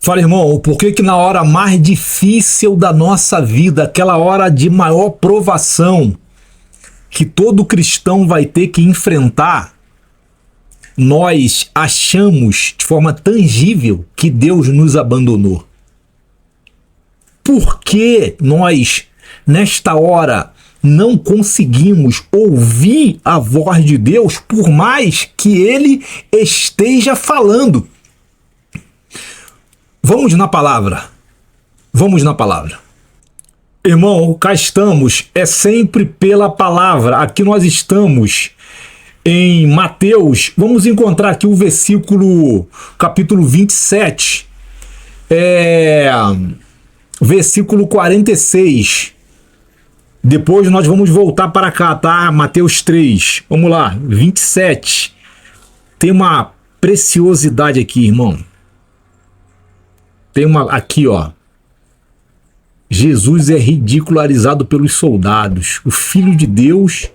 Fala, irmão, por que que na hora mais difícil da nossa vida, aquela hora de maior provação que todo cristão vai ter que enfrentar, nós achamos de forma tangível que Deus nos abandonou? Por que nós, nesta hora, não conseguimos ouvir a voz de Deus, por mais que Ele esteja falando? Vamos na palavra. Vamos na palavra. Irmão, cá estamos, é sempre pela palavra. Aqui nós estamos em Mateus. Vamos encontrar aqui o versículo, capítulo 27, versículo 46. Depois nós vamos voltar para cá, tá? Mateus 3. Vamos lá, 27. Tem uma preciosidade aqui, irmão. Tem uma aqui, ó. Jesus é ridicularizado pelos soldados. O Filho de Deus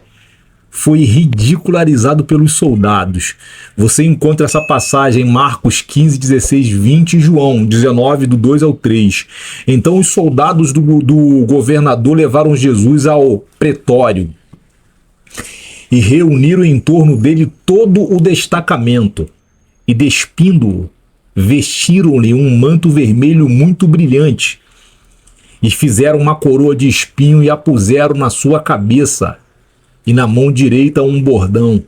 foi ridicularizado pelos soldados. Você encontra essa passagem em Marcos 15, 16, 20 e João 19, do 2 ao 3. Então os soldados do governador levaram Jesus ao pretório e reuniram em torno dele todo o destacamento e, despindo-o, vestiram-lhe um manto vermelho muito brilhante e fizeram uma coroa de espinho e a puseram na sua cabeça, e na mão direita um bordão,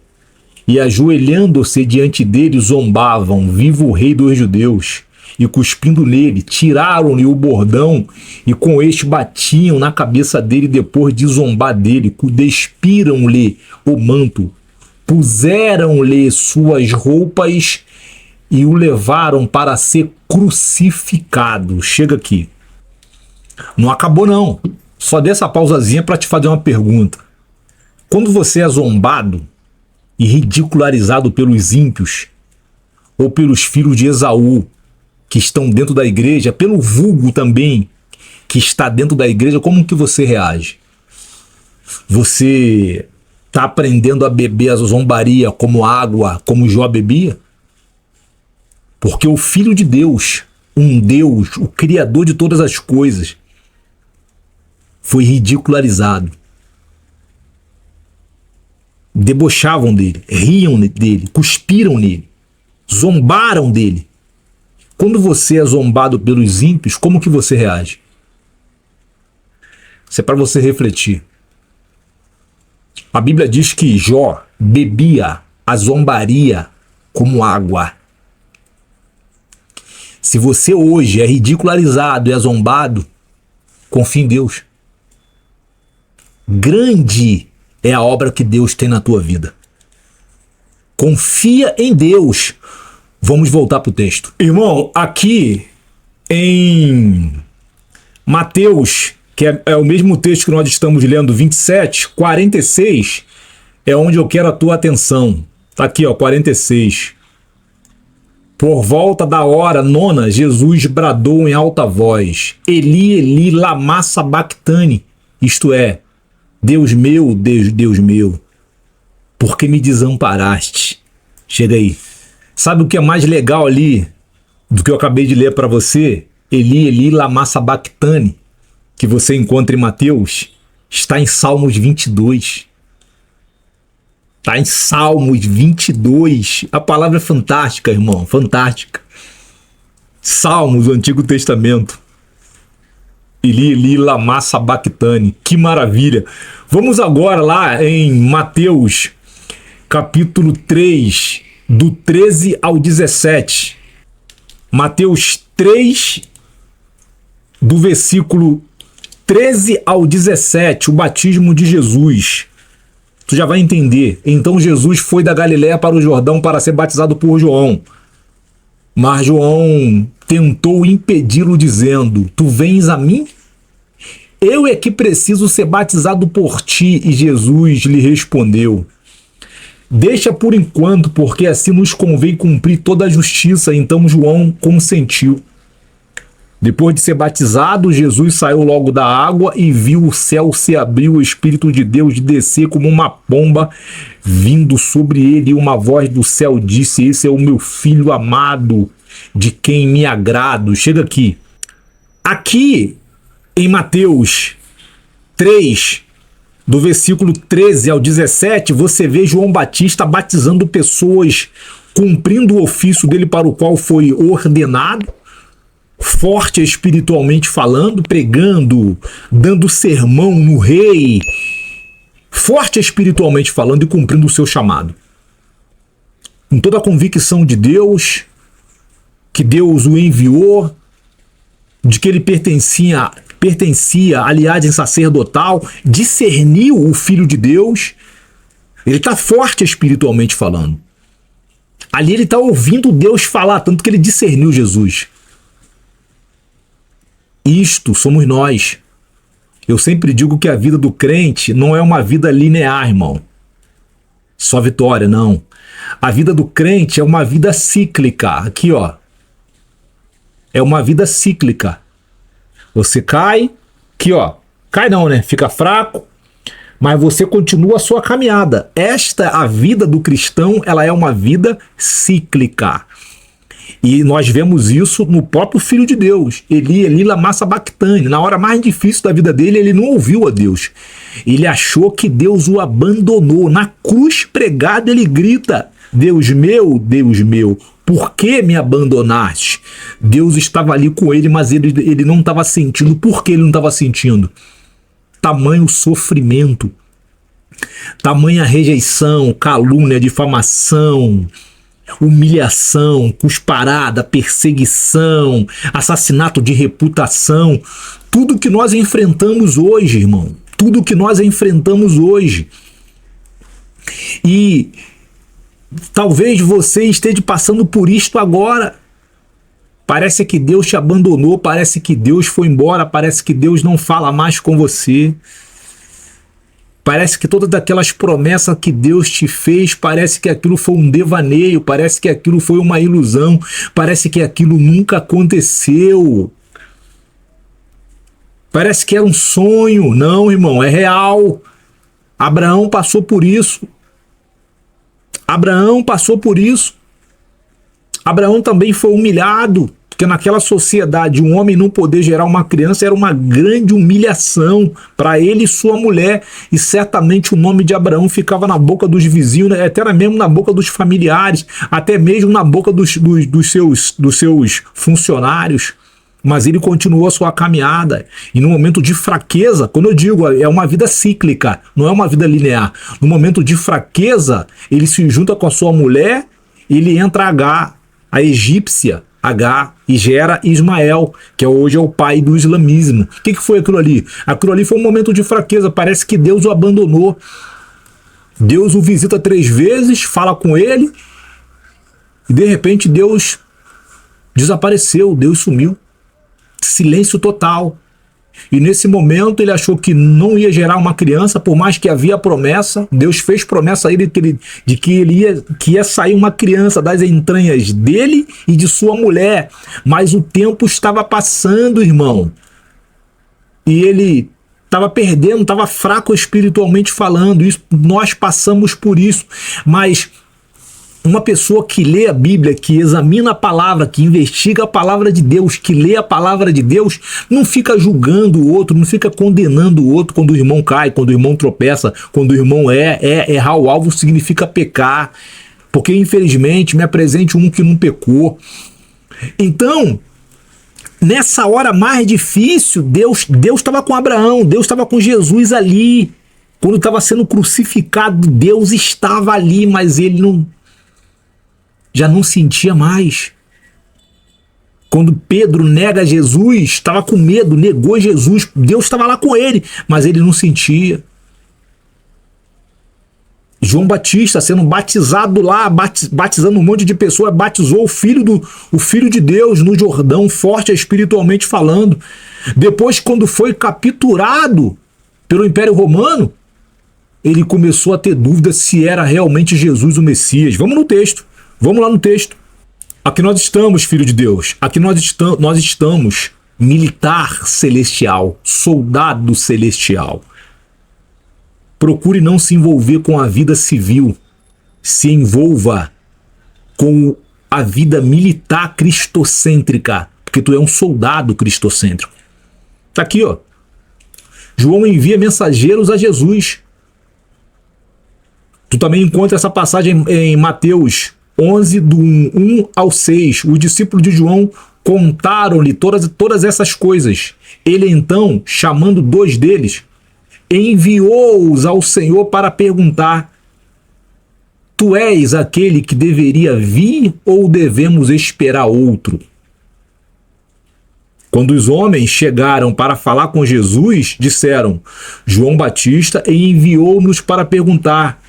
e ajoelhando-se diante dele zombavam: viva o rei dos judeus! E cuspindo nele, tiraram-lhe o bordão e com este batiam na cabeça dele. Depois de zombar dele, despiram-lhe o manto, puseram-lhe suas roupas e o levaram para ser crucificado. Chega aqui. Não acabou não. Só dei essa pausazinha para te fazer uma pergunta. Quando você é zombado e ridicularizado pelos ímpios ou pelos filhos de Esaú que estão dentro da igreja, pelo vulgo também que está dentro da igreja, como que você reage? Você está aprendendo a beber a zombaria como água, como Jó bebia? Porque o Filho de Deus, um Deus, o Criador de todas as coisas, foi ridicularizado. Debochavam dele, riam dele, cuspiram nele, zombaram dele. Quando você é zombado pelos ímpios, como que você reage? Isso é para você refletir. A Bíblia diz que Jó bebia a zombaria como água. Se você hoje é ridicularizado e é zombado, confie em Deus. Grande é a obra que Deus tem na tua vida. Confia em Deus. Vamos voltar para o texto. Irmão, aqui em Mateus, que é o mesmo texto que nós estamos lendo, 27, 46, é onde eu quero a tua atenção. Tá aqui, ó, 46. Por volta da hora nona, Jesus bradou em alta voz: Eli, Eli, lama sabactani. Isto é, Deus meu, Deus meu, por que me desamparaste? Chega aí. Sabe o que é mais legal ali do que eu acabei de ler para você? Eli, Eli, lama sabactani, que você encontra em Mateus, está em Salmos 22. Está em Salmos 22. A palavra é fantástica, irmão. Fantástica. Salmos, o Antigo Testamento. Eli, Eli, lama sabactani. Que maravilha. Vamos agora lá em Mateus, capítulo 3, do 13 ao 17. Mateus 3, do versículo 13 ao 17. O batismo de Jesus. Tu já vai entender. Então Jesus foi da Galiléia para o Jordão para ser batizado por João. Mas João tentou impedi-lo, dizendo: tu vens a mim? Eu é que preciso ser batizado por ti. E Jesus lhe respondeu: deixa por enquanto, porque assim nos convém cumprir toda a justiça. Então João consentiu. Depois de ser batizado, Jesus saiu logo da água e viu o céu se abrir, o Espírito de Deus descer como uma pomba vindo sobre ele, e uma voz do céu disse: esse é o meu filho amado, de quem me agrado. Chega aqui. Aqui em Mateus 3, do versículo 13 ao 17, você vê João Batista batizando pessoas, cumprindo o ofício dele para o qual foi ordenado, forte espiritualmente falando, pregando, dando sermão no rei, forte espiritualmente falando e cumprindo o seu chamado. Com toda a convicção de Deus, que Deus o enviou, de que ele pertencia à linhagem sacerdotal, discerniu o Filho de Deus. Ele está forte espiritualmente falando. Ali ele está ouvindo Deus falar, tanto que ele discerniu Jesus. Isto somos nós. Eu sempre digo que a vida do crente não é uma vida linear, irmão. Só vitória, não. A vida do crente é uma vida cíclica. Aqui, ó. É uma vida cíclica. Você cai, aqui, ó. Cai não, né? Fica fraco, mas você continua a sua caminhada. A vida do cristão, ela é uma vida cíclica. E nós vemos isso no próprio Filho de Deus, Eli lama sabachthani. Na hora mais difícil da vida dele, ele não ouviu a Deus. Ele achou que Deus o abandonou. Na cruz pregada, ele grita: Deus meu, por que me abandonaste? Deus estava ali com ele, mas ele não estava sentindo. Por que ele não estava sentindo? Tamanho sofrimento, tamanha rejeição, calúnia, difamação, humilhação, cusparada, perseguição, assassinato de reputação. Tudo que nós enfrentamos hoje, irmão. Tudo que nós enfrentamos hoje. E talvez você esteja passando por isto agora. Parece que Deus te abandonou, parece que Deus foi embora, parece que Deus não fala mais com você. Parece que todas aquelas promessas que Deus te fez, parece que aquilo foi um devaneio, parece que aquilo foi uma ilusão, parece que aquilo nunca aconteceu. Parece que era um sonho. Não, irmão, é real. Abraão passou por isso. Abraão passou por isso. Abraão também foi humilhado, porque naquela sociedade um homem não poder gerar uma criança era uma grande humilhação para ele e sua mulher, e certamente o nome de Abraão ficava na boca dos vizinhos, até mesmo na boca dos familiares, até mesmo na boca dos seus funcionários. Mas ele continuou a sua caminhada, e no momento de fraqueza, quando eu digo, é uma vida cíclica, não é uma vida linear. No momento de fraqueza, ele se junta com a sua mulher, ele entra a egípcia, e gera Ismael, que hoje é o pai do islamismo. O que foi aquilo ali? Aquilo ali foi um momento de fraqueza, parece que Deus o abandonou. Deus o visita 3 vezes, fala com ele, e de repente Deus desapareceu, Deus sumiu. Silêncio total. E nesse momento ele achou que não ia gerar uma criança, por mais que havia promessa. Deus fez promessa a ele de que ia sair uma criança das entranhas dele e de sua mulher. Mas o tempo estava passando, irmão. E ele estava perdendo, estava fraco espiritualmente falando. Isso, nós passamos por isso. Mas uma pessoa que lê a Bíblia, que examina a palavra, que investiga a palavra de Deus, que lê a palavra de Deus, não fica julgando o outro, não fica condenando o outro quando o irmão cai, quando o irmão tropeça, quando o irmão errar o alvo significa pecar, porque infelizmente me apresente um que não pecou. Então, nessa hora mais difícil, Deus estava com Abraão, Deus estava com Jesus ali. Quando estava sendo crucificado, Deus estava ali, mas ele já não sentia mais. Quando Pedro nega Jesus, estava com medo, negou Jesus, Deus estava lá com ele, mas ele não sentia. João Batista sendo batizado lá, batizando um monte de pessoas, batizou o Filho de Deus no Jordão, forte espiritualmente falando. Depois, quando foi capturado pelo Império Romano, ele começou a ter dúvidas se era realmente Jesus o Messias. Vamos no texto. Vamos lá no texto. Aqui nós estamos, filho de Deus. Aqui nós estamos, militar celestial, soldado celestial. Procure não se envolver com a vida civil. Se envolva com a vida militar cristocêntrica, porque tu é um soldado cristocêntrico. Tá aqui, ó. João envia mensageiros a Jesus. Tu também encontra essa passagem em Mateus 11, do 1 ao 6. Os discípulos de João contaram-lhe todas essas coisas. Ele então, chamando 2 deles, enviou-os ao Senhor para perguntar: Tu és aquele que deveria vir ou devemos esperar outro? Quando os homens chegaram para falar com Jesus, disseram: João Batista enviou-nos para perguntar: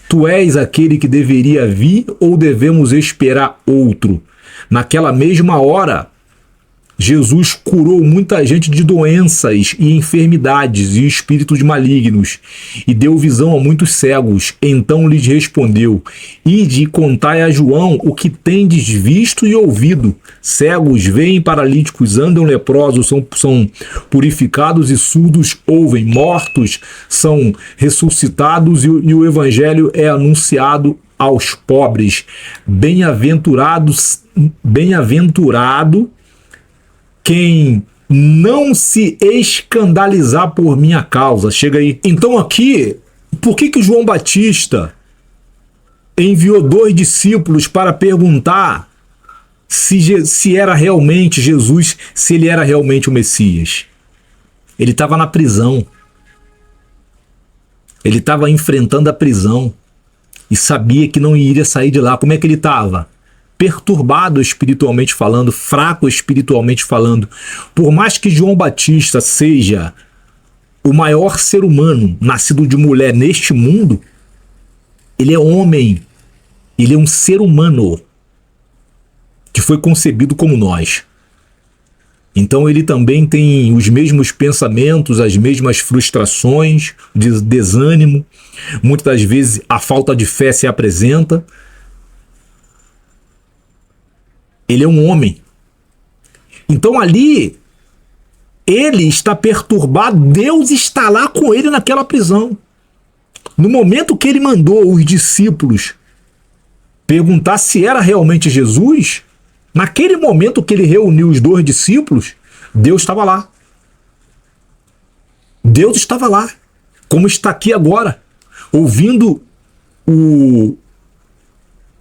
Tu és aquele que deveria vir ou devemos esperar outro? Naquela mesma hora, Jesus curou muita gente de doenças e enfermidades e espíritos malignos e deu visão a muitos cegos. Então lhes respondeu: Ide e contai a João o que tendes visto e ouvido. Cegos veem, paralíticos andam, leprosos são purificados e surdos ouvem. Mortos são ressuscitados e o evangelho é anunciado aos pobres. Bem-aventurado quem não se escandalizar por minha causa. Chega aí. Então aqui, por que João Batista enviou 2 discípulos para perguntar se era realmente Jesus, se ele era realmente o Messias? Ele estava na prisão. Ele estava enfrentando a prisão e sabia que não iria sair de lá. Como é que ele estava? Perturbado espiritualmente falando, fraco espiritualmente falando. Por mais que João Batista seja o maior ser humano nascido de mulher neste mundo, ele é homem, ele é um ser humano que foi concebido como nós. Então ele também tem os mesmos pensamentos, as mesmas frustrações, desânimo. Muitas das vezes a falta de fé se apresenta. Ele é um homem. Então ali, ele está perturbado, Deus está lá com ele naquela prisão. No momento que ele mandou os discípulos perguntar se era realmente Jesus, naquele momento que ele reuniu os 2 discípulos, Deus estava lá. Deus estava lá, como está aqui agora, ouvindo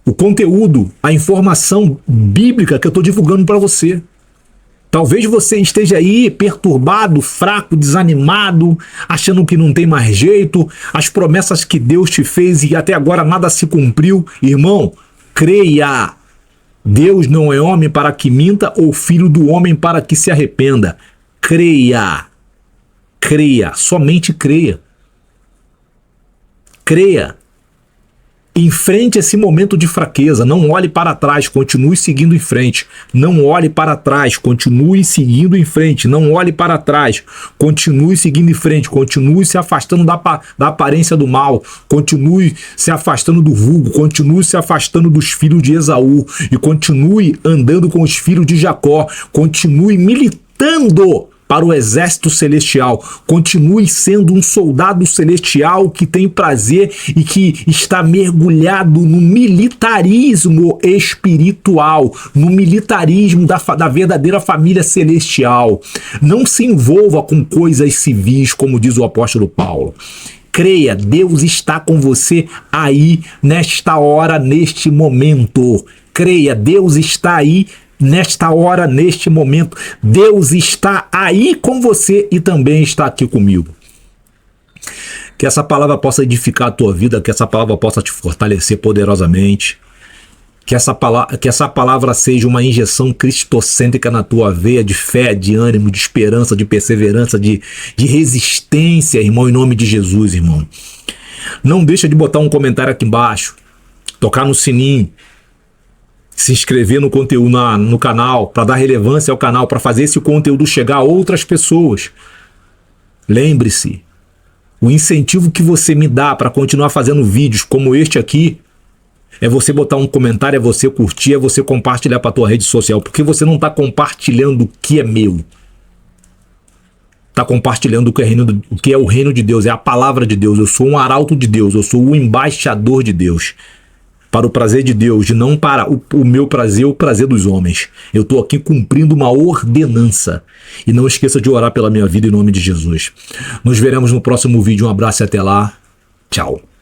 o conteúdo, a informação bíblica que eu estou divulgando para você. Talvez você esteja aí perturbado, fraco, desanimado, achando que não tem mais jeito, as promessas que Deus te fez e até agora nada se cumpriu. Irmão, creia. Deus não é homem para que minta ou filho do homem para que se arrependa. Creia. Creia. Somente creia. Creia. Enfrente esse momento de fraqueza, não olhe para trás, continue seguindo em frente. Não olhe para trás, continue seguindo em frente. Não olhe para trás, continue seguindo em frente. Continue se afastando da aparência do mal. Continue se afastando do vulgo. Continue se afastando dos filhos de Esaú. E continue andando com os filhos de Jacó. Continue militando para o exército celestial. Continue sendo um soldado celestial que tem prazer e que está mergulhado no militarismo espiritual, no militarismo da verdadeira família celestial. Não se envolva com coisas civis, como diz o apóstolo Paulo. Creia, Deus está com você aí, nesta hora, neste momento. Creia, Deus está aí nesta hora, neste momento. Deus está aí com você e também está aqui comigo. Que essa palavra possa edificar a tua vida, que essa palavra possa te fortalecer poderosamente, que essa palavra seja uma injeção cristocêntrica na tua veia de fé, de ânimo, de esperança, de perseverança, de resistência, irmão, em nome de Jesus, irmão. Não deixa de botar um comentário aqui embaixo, tocar no sininho, se inscrever no conteúdo no canal, para dar relevância ao canal, para fazer esse conteúdo chegar a outras pessoas. Lembre-se, o incentivo que você me dá para continuar fazendo vídeos como este aqui é você botar um comentário, é você curtir, é você compartilhar para a tua rede social, porque você não está compartilhando o que é meu. Está compartilhando o que é o reino de Deus, é a palavra de Deus. Eu sou um arauto de Deus, eu sou o embaixador de Deus. para o prazer de Deus, e não para o meu prazer, o prazer dos homens. Eu estou aqui cumprindo uma ordenança. E não esqueça de orar pela minha vida em nome de Jesus. Nos veremos no próximo vídeo. Um abraço e até lá. Tchau.